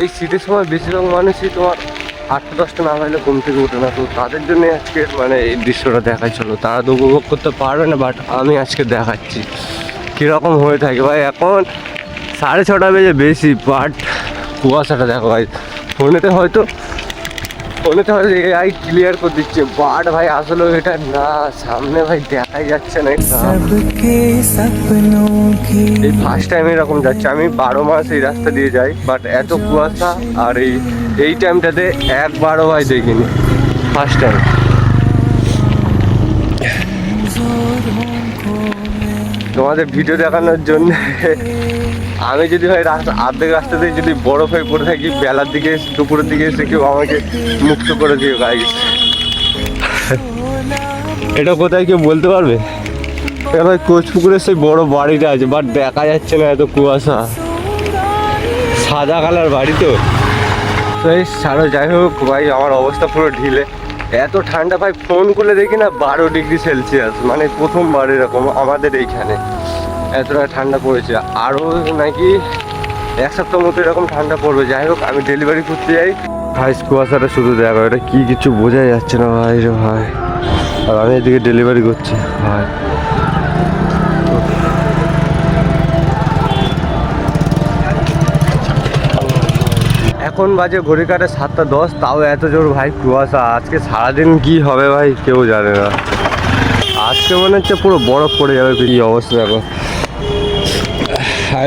এই শীতের সময় বেশিরভাগ মানুষই তোমার 8টা-10টা না হলে ঘুম থেকে ওঠে না, তো তাদের জন্য আজকে মানে এই দৃশ্যটা দেখাই চলো। তারা তো উপভোগ করতে পারবে না, বাট আমি আজকে দেখাচ্ছি কীরকম হয়ে থাকে ভাই। এখন 6:30 বেজে বেশি, বাট কুয়াশাটা দেখো ভাই। ফোনেতে হয়তো এআই ক্লিয়ার করে দিচ্ছে, বাট ভাই আসলে এটা না, সামনে ভাই দেখাই যাচ্ছে না। এই ফার্স্ট টাইম এরকম যাচ্ছে। আমি 12 মাস এই রাস্তা দিয়ে যাই, বাট এত কুয়াশা আর এই টাইমটাতে একবারও ভাই দেখিনি, ফার্স্ট টাইম। তোমাদের ভিডিও দেখানোর জন্য আমি যদি ভাই অর্ধেক রাস্তাতে যদি বরফ হয়ে পড়ে থাকি, বেলার দিকে দুপুরের দিকে এসে কেউ আমাকে মুক্ত করে দিও গাইস। এটা কোথায় কেউ বলতে পারবে? ভাই কোচপুকুরের সেই বড় বাড়িটা আছে, বাট দেখা যাচ্ছে না, এত কুয়াশা। সাদা কালার বাড়ি তো এই ছাড়ো, যাই হোক ভাই আমার অবস্থা পুরো ঢিলে। এত ঠান্ডা ভাই, ফোন খুলে দেখি না 12°C, মানে প্রথমবার এরকম আমাদের এইখানে এতটা ঠান্ডা পড়েছে। আরও নাকি 1 সপ্তাহ মতো এরকম ঠান্ডা পড়বে। যাই হোক আমি ডেলিভারি করতে যাই ভাই, কুয়াশাটা শুধু দেখো, এটা কি কিছু বোঝা যাচ্ছে না ভাই রে ভাই। আর আমি এদিকে ডেলিভারি করছি ভাই। এখন বাজে ঘড়ি কাটে 7:10, তাও এত জোর ভাই কুয়াশা। আজকে সারাদিন কি হবে ভাই কেউ জানে না। আজকে মনে হচ্ছে পুরো বরফ পড়ে যাবে, কি অবস্থা দেখো।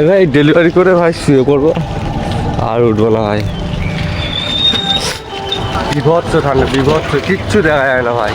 ভাই ডেলিভারি করে ভাই শুয়ে পড়বো, আর উঠবো না ভাই। বিভৎস ঠান্ডা, বিভৎস, কিচ্ছু দেখা যায় না ভাই।